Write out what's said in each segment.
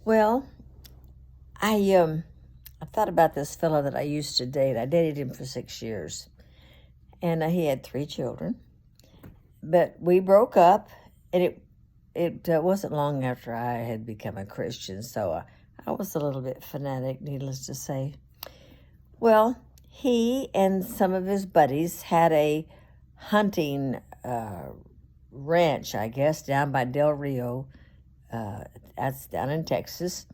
Well, I thought about this fellow that I used to date. I dated him for 6 years, and he had 3 children. But we broke up, and it wasn't long after I had become a Christian, so I was a little bit fanatic, needless to say. Well, he and some of his buddies had a hunting ranch, I guess, down by Del Rio. That's down in Texas,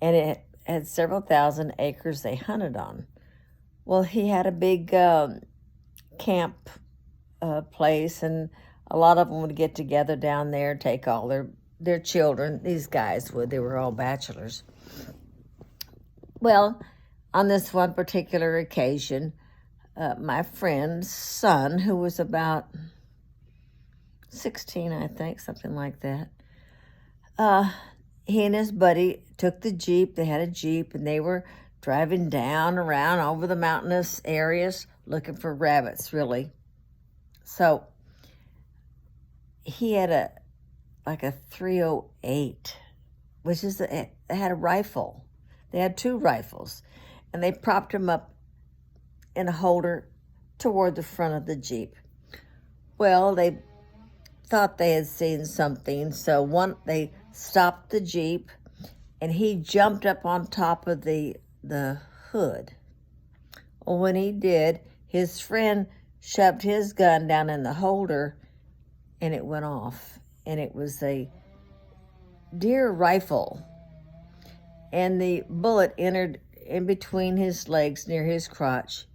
and it had several thousand acres they hunted on. Well, he had a big camp place, and a lot of them would get together down there, take all their children. These guys would. They were all bachelors. Well, on this one particular occasion, my friend's son, who was about 16, I think, something like that, he and his buddy took the Jeep. They had a Jeep, and they were driving down around over the mountainous areas looking for rabbits, really. So he had a 308, which is it had a rifle. They had 2 rifles, and they propped him up in a holder toward the front of the Jeep. Well, they thought they had seen something, so they stopped the Jeep, and he jumped up on top of the hood. Well, when he did, his friend shoved his gun down in the holder, and it went off. And it was a deer rifle, and the bullet entered in between his legs near his crotch,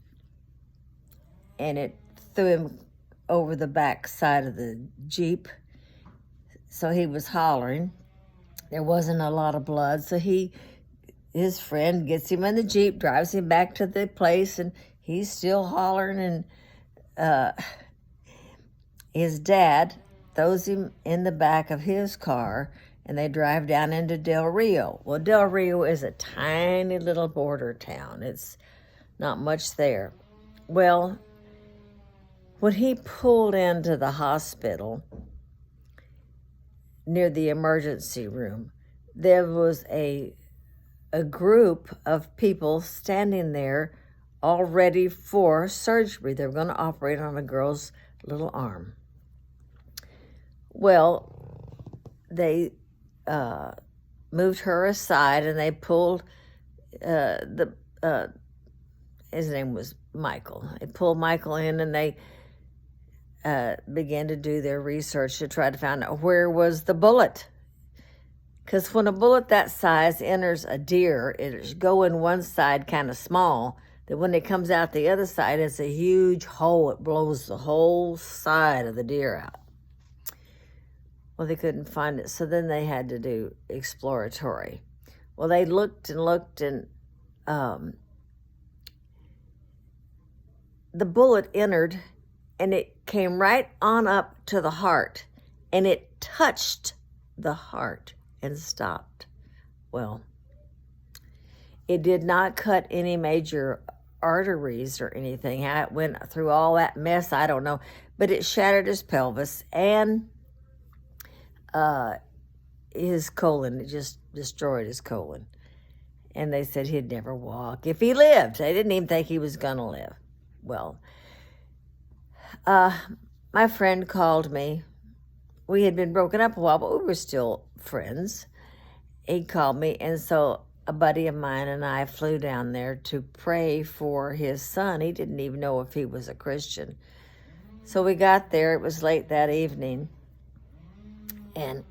and it threw him over the back side of the Jeep. So he was hollering. There wasn't a lot of blood, so his friend gets him in the Jeep, drives him back to the place, and he's still hollering, and his dad throws him in the back of his car, and they drive down into Del Rio. Well, Del Rio is a tiny little border town. It's not much there. Well, when he pulled into the hospital near the emergency room, there was a group of people standing there all ready for surgery. They were going to operate on a girl's little arm. Well, they moved her aside, and they pulled his name was Michael. They pulled Michael in, and they began to do their research to try to find out where was the bullet. Because when a bullet that size enters a deer, it'll go in one side kind of small. Then when it comes out the other side, it's a huge hole. It blows the whole side of the deer out. Well, they couldn't find it, so then they had to do exploratory. Well, they looked and looked, and the bullet entered, and it came right on up to the heart, and it touched the heart and stopped. Well, it did not cut any major arteries or anything. How it went through all that mess, I don't know, but it shattered his pelvis and his colon. It just destroyed his colon. And they said he'd never walk if he lived. They didn't even think he was gonna live. Well, my friend called me. We had been broken up a while, but we were still friends. He called me, and so a buddy of mine and I flew down there to pray for his son. He didn't even know if he was a Christian. So we got there. It was late that evening, and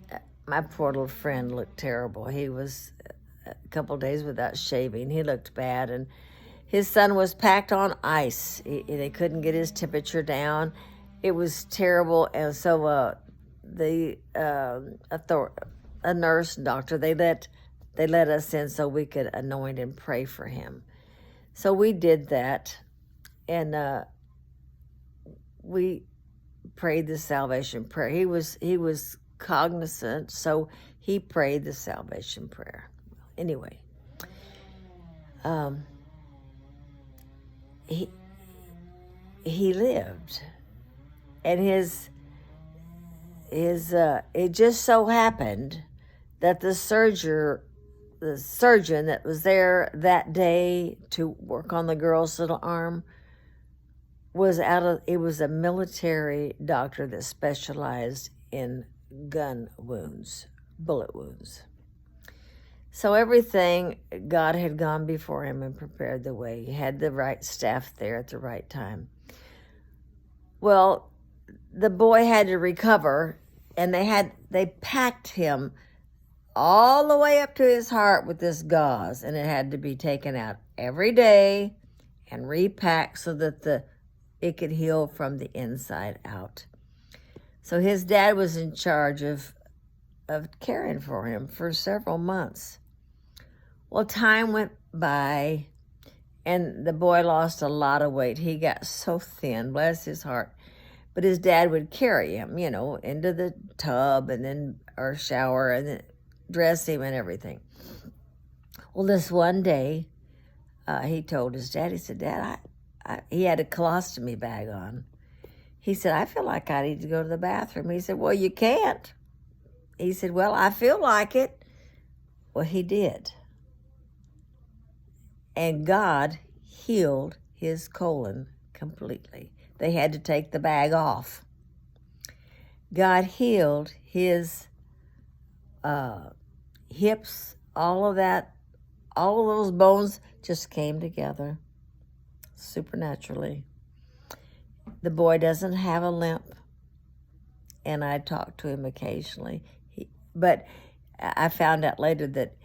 my poor little friend looked terrible. He was a couple of days without shaving. He looked bad, and his son was packed on ice. They couldn't get his temperature down. It was terrible, and so a nurse and doctor, they let us in so we could anoint and pray for him. So we did that, and we prayed the salvation prayer. He was cognizant, so he prayed the salvation prayer. Anyway, he lived, and it just so happened that the the surgeon that was there that day to work on the girl's little arm was it was a military doctor that specialized in gun wounds, bullet wounds. So everything, God had gone before him and prepared the way. He had the right staff there at the right time. Well, the boy had to recover, and they packed him all the way up to his heart with this gauze, and it had to be taken out every day and repacked so that it could heal from the inside out. So his dad was in charge of caring for him for several months. Well, time went by, and the boy lost a lot of weight. He got so thin, bless his heart. But his dad would carry him, into the tub or shower and then dress him and everything. Well, this one day, he told his dad, he said, Dad, he had a colostomy bag on. He said, I feel like I need to go to the bathroom. He said, well, you can't. He said, well, I feel like it. Well, he did. And God healed his colon completely. They had to take the bag off. God healed his hips, all of that, all of those bones just came together supernaturally. The boy doesn't have a limp, and I talk to him occasionally. But I found out later that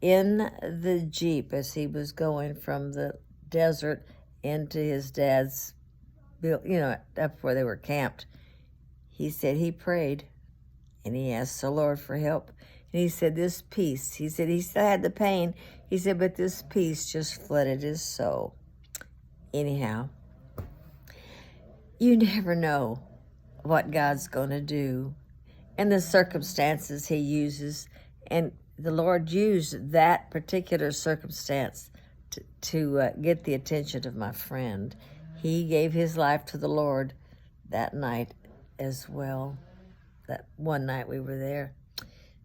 in the Jeep, as he was going from the desert into his dad's, up where they were camped, he said he prayed, and he asked the Lord for help. And he said this peace, he said he still had the pain, he said, but this peace just flooded his soul. Anyhow, you never know what God's going to do and the circumstances he uses. And the Lord used that particular circumstance to get the attention of my friend. He gave his life to the Lord that night as well. That one night we were there.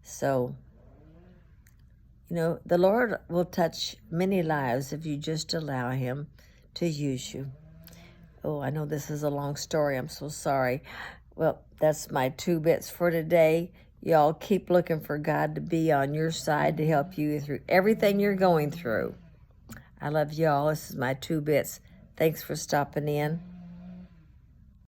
So, the Lord will touch many lives if you just allow him to use you. Oh, I know this is a long story. I'm so sorry. Well, that's my 2 bits for today. Y'all keep looking for God to be on your side to help you through everything you're going through. I love y'all. This is my 2 bits. Thanks for stopping in.